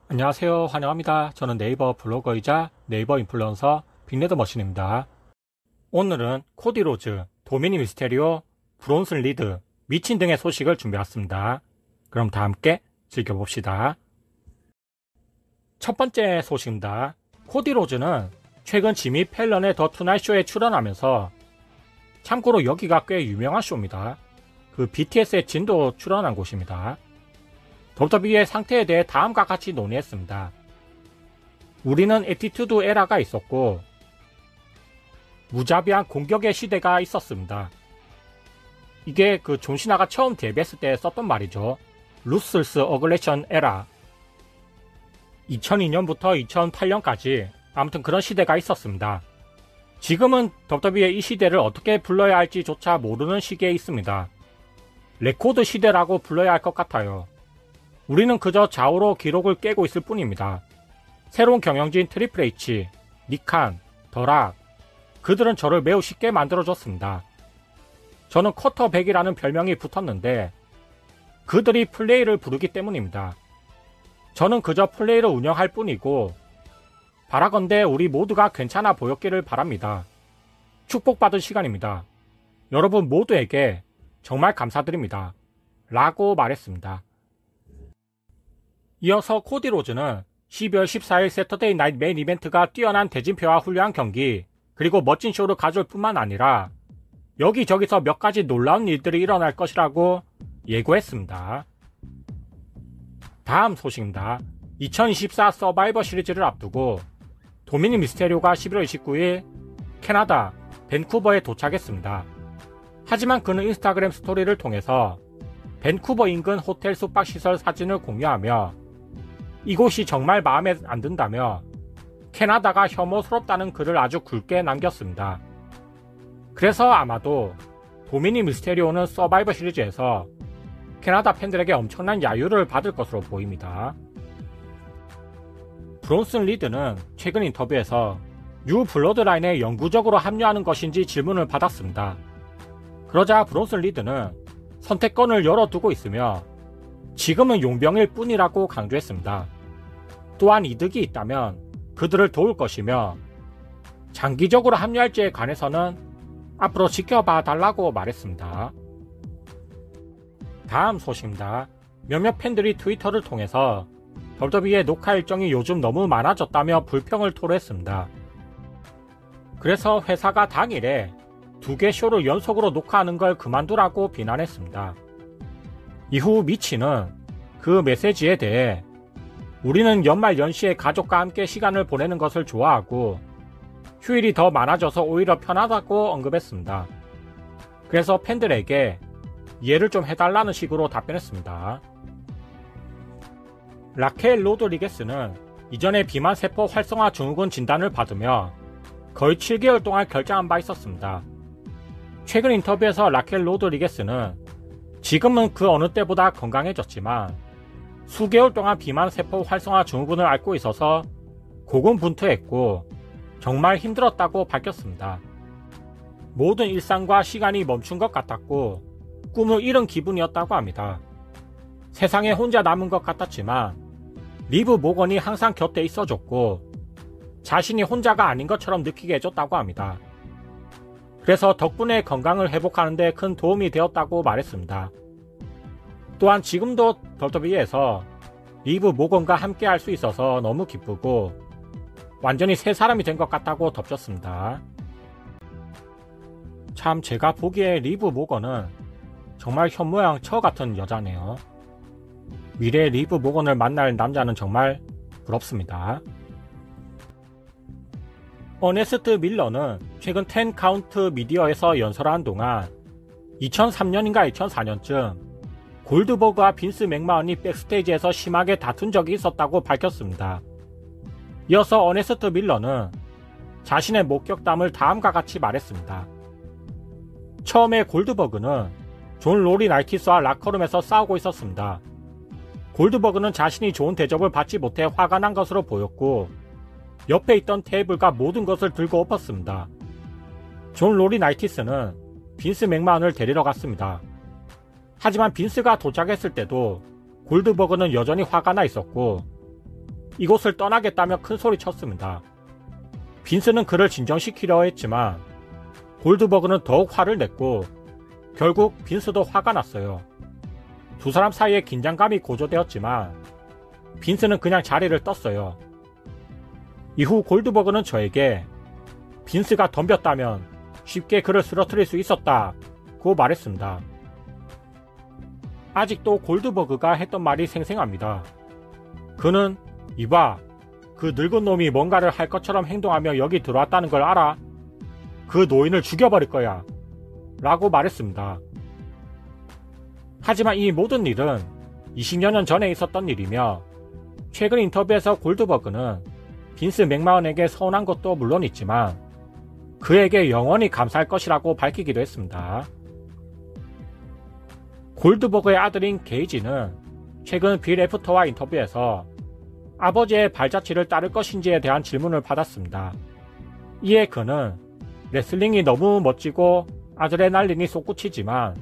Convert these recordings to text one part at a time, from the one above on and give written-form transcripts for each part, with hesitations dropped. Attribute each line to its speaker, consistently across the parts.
Speaker 1: 안녕하세요. 환영합니다. 저는 네이버 블로거이자 네이버 인플루언서 빅레더머신입니다. 오늘은 코디 로즈, 도미닉 미스테리오, 브론슨 리드, 미친 등의 소식을 준비해왔습니다. 그럼 다 함께 즐겨봅시다. 첫 번째 소식입니다. 코디 로즈는 최근 지미 펠런의 더 투나잇 쇼에 출연하면서, 참고로 여기가 꽤 유명한 쇼입니다. 그 BTS의 진도 출연한 곳입니다. WWE의 상태에 대해 다음과 같이 논의했습니다. 우리는 애티튜드 에라가 있었고 무자비한 공격의 시대가 있었습니다. 이게 그 존 시나가 처음 데뷔했을 때 썼던 말이죠. 루슬스 어글레션 에라. 2002년부터 2008년까지 아무튼 그런 시대가 있었습니다. 지금은 WWE의 이 시대를 어떻게 불러야 할지조차 모르는 시기에 있습니다. 레코드 시대라고 불러야 할 것 같아요. 우리는 그저 좌우로 기록을 깨고 있을 뿐입니다. 새로운 경영진 트리플 H, 니칸, 더락, 그들은 저를 매우 쉽게 만들어줬습니다. 저는 쿼터백이라는 별명이 붙었는데 그들이 플레이를 부르기 때문입니다. 저는 그저 플레이를 운영할 뿐이고, 바라건대 우리 모두가 괜찮아 보였기를 바랍니다. 축복받은 시간입니다. 여러분 모두에게 정말 감사드립니다. 라고 말했습니다. 이어서 코디 로즈는 12월 14일 세터데이 나잇 메인 이벤트가 뛰어난 대진표와 훌륭한 경기, 그리고 멋진 쇼를 가져올 뿐만 아니라 여기저기서 몇 가지 놀라운 일들이 일어날 것이라고 예고했습니다. 다음 소식입니다. 2024 서바이버 시리즈를 앞두고 도미닉 미스테리오가 11월 29일 캐나다 밴쿠버에 도착했습니다. 하지만 그는 인스타그램 스토리를 통해서 밴쿠버 인근 호텔 숙박시설 사진을 공유하며 이곳이 정말 마음에 안 든다며 캐나다가 혐오스럽다는 글을 아주 굵게 남겼습니다. 그래서 아마도 도미닉 미스테리오는 서바이버 시리즈에서 캐나다 팬들에게 엄청난 야유를 받을 것으로 보입니다. 브론슨 리드는 최근 인터뷰에서 뉴 블러드라인에 영구적으로 합류하는 것인지 질문을 받았습니다. 그러자 브론슨 리드는 선택권을 열어두고 있으며 지금은 용병일 뿐이라고 강조했습니다. 또한 이득이 있다면 그들을 도울 것이며 장기적으로 합류할지에 관해서는 앞으로 지켜봐 달라고 말했습니다. 다음 소식입니다. 몇몇 팬들이 트위터를 통해서 WWE의 녹화 일정이 요즘 너무 많아졌다며 불평을 토로했습니다. 그래서 회사가 당일에 2개 쇼를 연속으로 녹화하는 걸 그만두라고 비난했습니다. 이후 미치는 그 메시지에 대해 우리는 연말 연시에 가족과 함께 시간을 보내는 것을 좋아하고 휴일이 더 많아져서 오히려 편하다고 언급했습니다. 그래서 팬들에게 이해를 좀 해달라는 식으로 답변했습니다. 라켈 로드리게스는 이전에 비만 세포 활성화 증후군 진단을 받으며 거의 7개월 동안 결장한 바 있었습니다. 최근 인터뷰에서 라켈 로드리게스는 지금은 그 어느 때보다 건강해졌지만 수개월 동안 비만 세포 활성화 증후군을 앓고 있어서 고군분투했고 정말 힘들었다고 밝혔습니다. 모든 일상과 시간이 멈춘 것 같았고 꿈을 잃은 기분이었다고 합니다. 세상에 혼자 남은 것 같았지만 리브 모건이 항상 곁에 있어줬고 자신이 혼자가 아닌 것처럼 느끼게 해줬다고 합니다. 그래서 덕분에 건강을 회복하는 데 큰 도움이 되었다고 말했습니다. 또한 지금도 WWE에서 리브 모건과 함께 할 수 있어서 너무 기쁘고 완전히 새 사람이 된 것 같다고 덧붙였습니다. 참 제가 보기에 리브 모건은 정말 현모양 처 같은 여자네요. 미래의 리브 모건을 만날 남자는 정말 부럽습니다. 어네스트 밀러는 최근 10카운트 미디어에서 연설한 동안 2003년인가 2004년쯤 골드버그와 빈스 맥마헌이 백스테이지에서 심하게 다툰 적이 있었다고 밝혔습니다. 이어서 어네스트 밀러는 자신의 목격담을 다음과 같이 말했습니다. 처음에 골드버그는 존 로리 나이티스와 라커룸에서 싸우고 있었습니다. 골드버그는 자신이 좋은 대접을 받지 못해 화가 난 것으로 보였고 옆에 있던 테이블과 모든 것을 들고 엎었습니다. 존 로리 나이티스는 빈스 맥마헌을 데리러 갔습니다. 하지만 빈스가 도착했을 때도 골드버그는 여전히 화가 나 있었고 이곳을 떠나겠다며 큰 소리 쳤습니다. 빈스는 그를 진정시키려 했지만 골드버그는 더욱 화를 냈고 결국 빈스도 화가 났어요. 두 사람 사이에 긴장감이 고조되었지만 빈스는 그냥 자리를 떴어요. 이후 골드버그는 저에게 빈스가 덤볐다면 쉽게 그를 쓰러뜨릴 수 있었다고 말했습니다. 아직도 골드버그가 했던 말이 생생합니다. 그는 이봐, 그 늙은 놈이 뭔가를 할 것처럼 행동하며 여기 들어왔다는 걸 알아? 그 노인을 죽여버릴 거야 라고 말했습니다. 하지만 이 모든 일은 20여 년 전에 있었던 일이며 최근 인터뷰에서 골드버그는 빈스 맥마헌에게 서운한 것도 물론 있지만 그에게 영원히 감사할 것이라고 밝히기도 했습니다. 골드버그의 아들인 게이지는 최근 빌 애프터와 인터뷰에서 아버지의 발자취를 따를 것인지에 대한 질문을 받았습니다. 이에 그는 레슬링이 너무 멋지고 아드레날린이 솟구치지만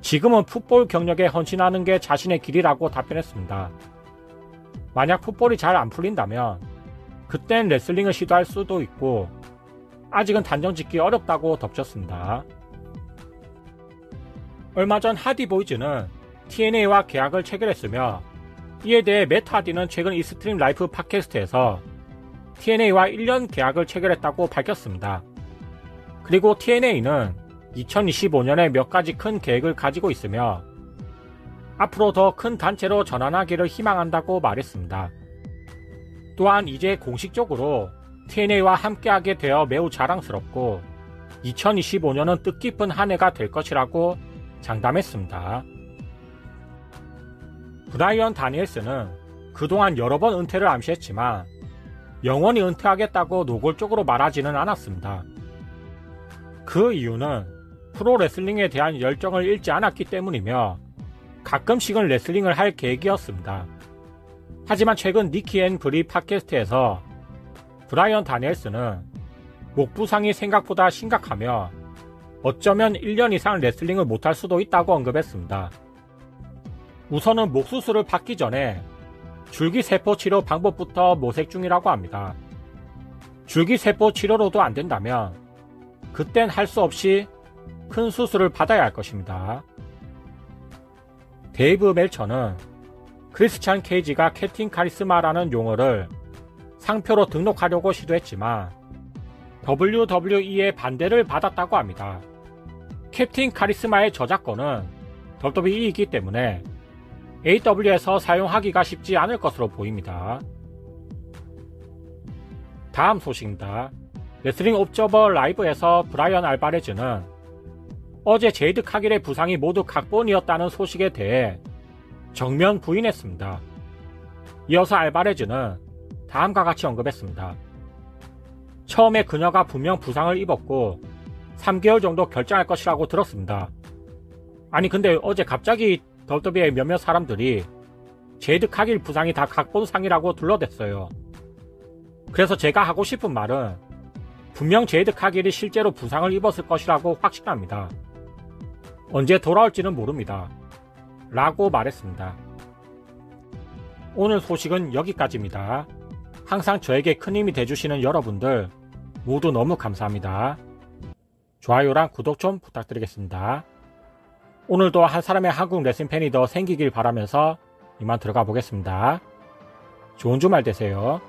Speaker 1: 지금은 풋볼 경력에 헌신하는 게 자신의 길이라고 답변했습니다. 만약 풋볼이 잘 안 풀린다면 그땐 레슬링을 시도할 수도 있고 아직은 단정 짓기 어렵다고 덧붙였습니다. 얼마 전 하디보이즈는 TNA와 계약을 체결했으며 이에 대해 맷 하디는 최근 이스트림 라이프 팟캐스트에서 TNA와 1년 계약을 체결했다고 밝혔습니다. 그리고 TNA는 2025년에 몇 가지 큰 계획을 가지고 있으며 앞으로 더 큰 단체로 전환하기를 희망한다고 말했습니다. 또한 이제 공식적으로 TNA와 함께하게 되어 매우 자랑스럽고 2025년은 뜻깊은 한 해가 될 것이라고 장담했습니다. 브라이언 다니엘스는 그동안 여러 번 은퇴를 암시했지만 영원히 은퇴하겠다고 노골적으로 말하지는 않았습니다. 그 이유는 프로레슬링에 대한 열정을 잃지 않았기 때문이며 가끔씩은 레슬링을 할 계획이었습니다. 하지만 최근 니키 앤 브리 팟캐스트에서 브라이언 다니엘스는 목 부상이 생각보다 심각하며 어쩌면 1년 이상 레슬링을 못할 수도 있다고 언급했습니다. 우선은 목 수술을 받기 전에 줄기세포 치료 방법부터 모색 중이라고 합니다. 줄기세포 치료로도 안 된다면 그땐 할 수 없이 큰 수술을 받아야 할 것입니다. 데이브 멜처는 크리스찬 케이지가 캡틴 카리스마라는 용어를 상표로 등록하려고 시도했지만 WWE의 반대를 받았다고 합니다. 캡틴 카리스마의 저작권은 WWE이기 때문에 AW에서 사용하기가 쉽지 않을 것으로 보입니다. 다음 소식입니다. 레슬링 옵저버 라이브에서 브라이언 알바레즈는 어제 제이드 카길의 부상이 모두 각본이었다는 소식에 대해 정면 부인했습니다. 이어서 알바레즈는 다음과 같이 언급했습니다. 처음에 그녀가 분명 부상을 입었고 3개월 정도 결정할 것이라고 들었습니다. 아니 근데 어제 갑자기 WWE의 몇몇 사람들이 제이드 카길 부상이 다 각본상이라고 둘러댔어요. 그래서 제가 하고 싶은 말은 분명 제이드 카길이 실제로 부상을 입었을 것이라고 확신합니다. 언제 돌아올지는 모릅니다. 라고 말했습니다. 오늘 소식은 여기까지입니다. 항상 저에게 큰 힘이 돼주시는 여러분들 모두 너무 감사합니다. 좋아요랑 구독 좀 부탁드리겠습니다. 오늘도 한 사람의 한국 레슬링 팬이 더 생기길 바라면서 이만 들어가 보겠습니다. 좋은 주말 되세요.